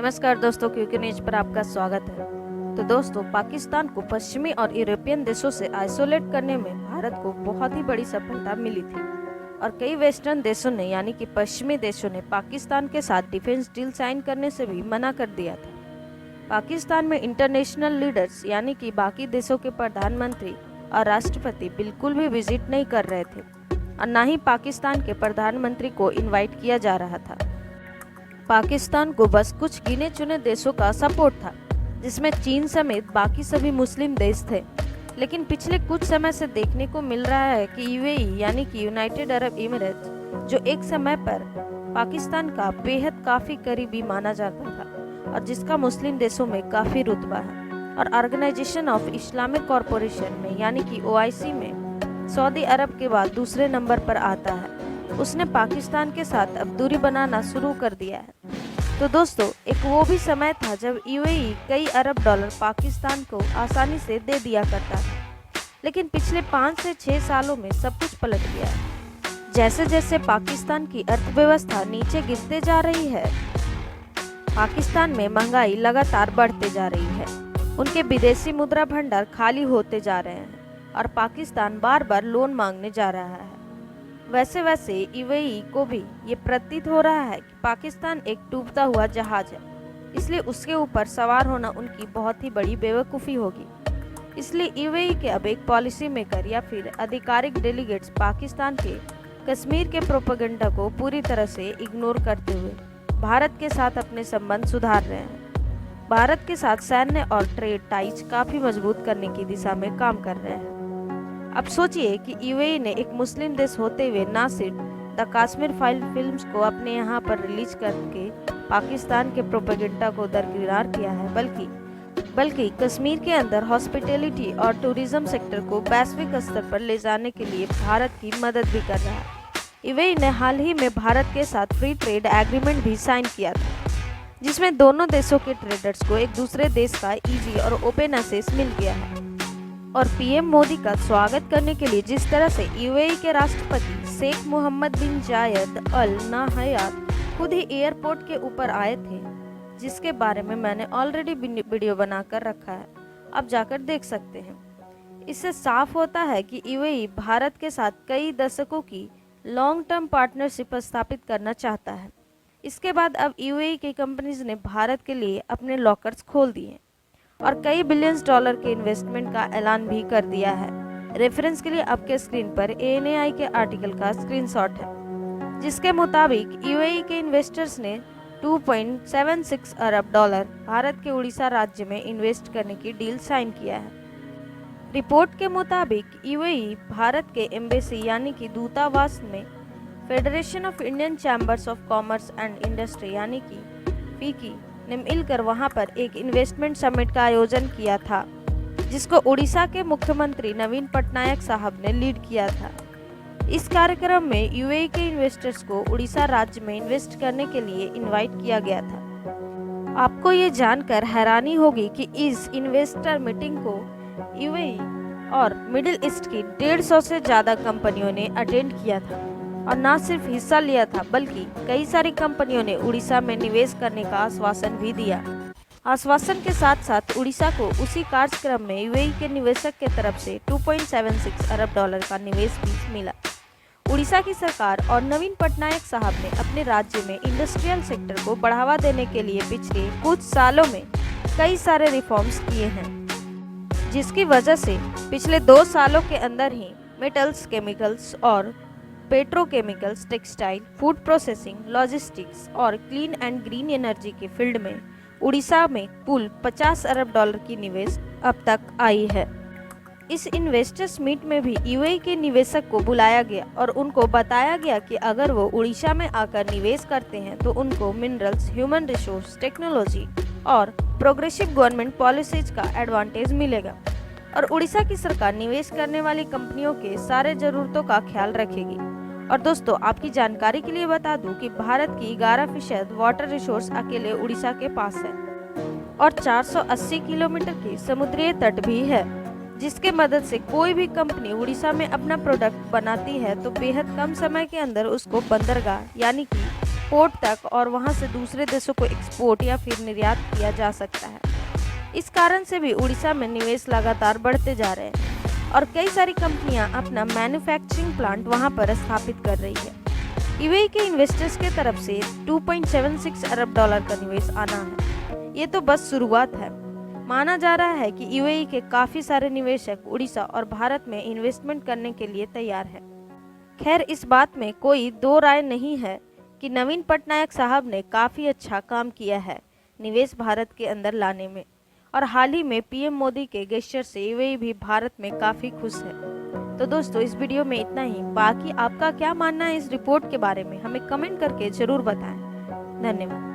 नमस्कार दोस्तों, QQ news पर आपका स्वागत है। तो दोस्तों, पाकिस्तान को पश्चिमी और यूरोपियन देशों से आइसोलेट करने में भारत को बहुत ही बड़ी सफलता मिली थी और कई वेस्टर्न देशों ने यानी कि पश्चिमी देशों ने पाकिस्तान के साथ डिफेंस डील साइन करने से भी मना कर दिया था। पाकिस्तान में इंटरनेशनल लीडर्स यानी कि बाकी देशों के प्रधानमंत्री और राष्ट्रपति बिल्कुल भी विजिट नहीं कर रहे थे और न ही पाकिस्तान के प्रधानमंत्री को इनवाइट किया जा रहा था। पाकिस्तान को बस कुछ गिने चुने देशों का सपोर्ट था, जिसमें चीन समेत बाकी सभी मुस्लिम देश थे। लेकिन पिछले कुछ समय से देखने को मिल रहा है कि यूएई यानी कि यूनाइटेड अरब इमिरेट्स, जो एक समय पर पाकिस्तान का बेहद काफ़ी करीबी माना जाता था और जिसका मुस्लिम देशों में काफ़ी रुतबा है, और ऑर्गेनाइजेशन ऑफ इस्लामिक कॉरपोरेशन में यानी कि ओआईसी में सऊदी अरब के बाद दूसरे नंबर पर आता है, उसने पाकिस्तान के साथ अब दूरी बनाना शुरू कर दिया है। तो दोस्तों, एक वो भी समय था जब यूएई कई अरब डॉलर पाकिस्तान को आसानी से दे दिया करता था, लेकिन पिछले 5 से 6 सालों में सब कुछ पलट गया है। जैसे जैसे पाकिस्तान की अर्थव्यवस्था नीचे गिरते जा रही है, पाकिस्तान में महंगाई लगातार बढ़ते जा रही है, उनके विदेशी मुद्रा भंडार खाली होते जा रहे हैं और पाकिस्तान बार बार लोन मांगने जा रहा है। वैसे वैसे यूएई को भी ये प्रतीत हो रहा है कि पाकिस्तान एक डूबता हुआ जहाज है, इसलिए उसके ऊपर सवार होना उनकी बहुत ही बड़ी बेवकूफ़ी होगी। इसलिए यूएई के अब एक पॉलिसी मेकर या फिर आधिकारिक डेलीगेट्स पाकिस्तान के कश्मीर के प्रोपेगेंडा को पूरी तरह से इग्नोर करते हुए भारत के साथ अपने संबंध सुधार रहे हैं। भारत के साथ सैन्य और ट्रेड टाइज काफ़ी मजबूत करने की दिशा में काम कर रहे हैं। अब सोचिए कि यूएई ने एक मुस्लिम देश होते हुए न सिर्फ द कश्मीर फाइल फिल्म्स को अपने यहाँ पर रिलीज करके पाकिस्तान के प्रोपेगेंडा को दरकिनार किया है, बल्कि कश्मीर के अंदर हॉस्पिटैलिटी और टूरिज्म सेक्टर को वैश्विक स्तर पर ले जाने के लिए भारत की मदद भी कर रहा है। यूएई ने हाल ही में भारत के साथ फ्री ट्रेड एग्रीमेंट भी साइन किया था, जिसमें दोनों देशों के ट्रेडर्स को एक दूसरे देश का ईजी और ओपन एक्सेस मिल गया है। और पीएम मोदी का स्वागत करने के लिए जिस तरह से यूएई के राष्ट्रपति शेख मोहम्मद बिन जायद अल नाहयान खुद ही एयरपोर्ट के ऊपर आए थे, जिसके बारे में मैंने ऑलरेडी वीडियो बनाकर रखा है, आप जाकर देख सकते हैं। इससे साफ होता है कि यूएई भारत के साथ कई दशकों की लॉन्ग टर्म पार्टनरशिप स्थापित करना चाहता है। इसके बाद अब यूएई की कंपनीज ने भारत के लिए अपने लॉकर्स खोल दिए और कई बिलियंस डॉलर के इन्वेस्टमेंट का ऐलान भी कर दिया है। रेफरेंस के लिए आपके स्क्रीन पर एएनआई के आर्टिकल का स्क्रीनशॉट है, जिसके मुताबिक यूएई के इन्वेस्टर्स ने 2.76 अरब डॉलर भारत के उड़ीसा राज्य में इन्वेस्ट करने की डील साइन किया है। रिपोर्ट के मुताबिक यूएई भारत के एम्बेसी यानी कि दूतावास में federation of Indian chambers of commerce and industry यानी कि फीकी ने मिलकर वहां पर एक इन्वेस्टमेंट समिट का आयोजन किया था, जिसको उड़ीसा के मुख्यमंत्री नवीन पटनायक साहब ने लीड किया था। इस कार्यक्रम में यूएई के इन्वेस्टर्स को उड़ीसा राज्य में इन्वेस्ट करने के लिए इनवाइट किया गया था। आपको ये जानकर हैरानी होगी कि इस इन्वेस्टर मीटिंग को यूएई और मिडिल ईस्ट की 150 से ज़्यादा कंपनियों ने अटेंड किया था और न सिर्फ हिस्सा लिया था, बल्कि कई सारी कंपनियों ने उड़ीसा में निवेश करने का आश्वासन भी दिया। आश्वासन के साथ साथ उड़ीसा को उसी कार्यक्रम में यूएई के निवेशक के तरफ से 2.76 अरब डॉलर का निवेश भी मिला। उड़ीसा की सरकार और नवीन पटनायक साहब ने अपने राज्य में इंडस्ट्रियल सेक्टर को बढ़ावा देने के लिए पिछले कुछ सालों में कई सारे रिफॉर्म्स किए हैं, जिसकी वजह से पिछले 2 सालों के अंदर ही मेटल्स, केमिकल्स और petrochemicals, textile, food processing, logistics और क्लीन एंड ग्रीन एनर्जी के फील्ड में उड़ीसा में कुल 50 अरब डॉलर की निवेश अब तक आई है। इस इन्वेस्टर्स मीट में भी यूएई के निवेशक को बुलाया गया और उनको बताया गया कि अगर वो उड़ीसा में आकर निवेश करते हैं तो उनको मिनरल्स, ह्यूमन रिसोर्स, टेक्नोलॉजी और प्रोग्रेसिव गवर्नमेंट पॉलिसीज का एडवांटेज मिलेगा और उड़ीसा की सरकार निवेश करने वाली कंपनियों के सारे जरूरतों का ख्याल रखेगी। और दोस्तों, आपकी जानकारी के लिए बता दूं कि भारत की 11% वाटर रिसोर्स अकेले उड़ीसा के पास है और 480 किलोमीटर की समुद्री तट भी है, जिसके मदद से कोई भी कंपनी उड़ीसा में अपना प्रोडक्ट बनाती है तो बेहद कम समय के अंदर उसको बंदरगाह यानी कि पोर्ट तक और वहां से दूसरे देशों को एक्सपोर्ट या फिर निर्यात किया जा सकता है। इस कारण से भी उड़ीसा में निवेश लगातार बढ़ते जा रहे हैं और कई सारी कंपनियां अपना मैन्युफैक्चरिंग प्लांट वहां पर स्थापित कर रही है। यूएई के इन्वेस्टर्स के तरफ से 2.76 अरब डॉलर का निवेश आना है। ये तो बस शुरुआत है। माना जा रहा है कि यूएई के काफ़ी सारे निवेशक उड़ीसा और भारत में इन्वेस्टमेंट करने के लिए तैयार है। खैर, इस बात में कोई दो राय नहीं है कि नवीन पटनायक साहब ने काफ़ी अच्छा काम किया है निवेश भारत के अंदर लाने में, और हाल ही में पीएम मोदी के गेस्चर से यूएई भी भारत में काफ़ी खुश है। तो दोस्तों, इस वीडियो में इतना ही। बाकी आपका क्या मानना है इस रिपोर्ट के बारे में, हमें कमेंट करके ज़रूर बताएं। धन्यवाद।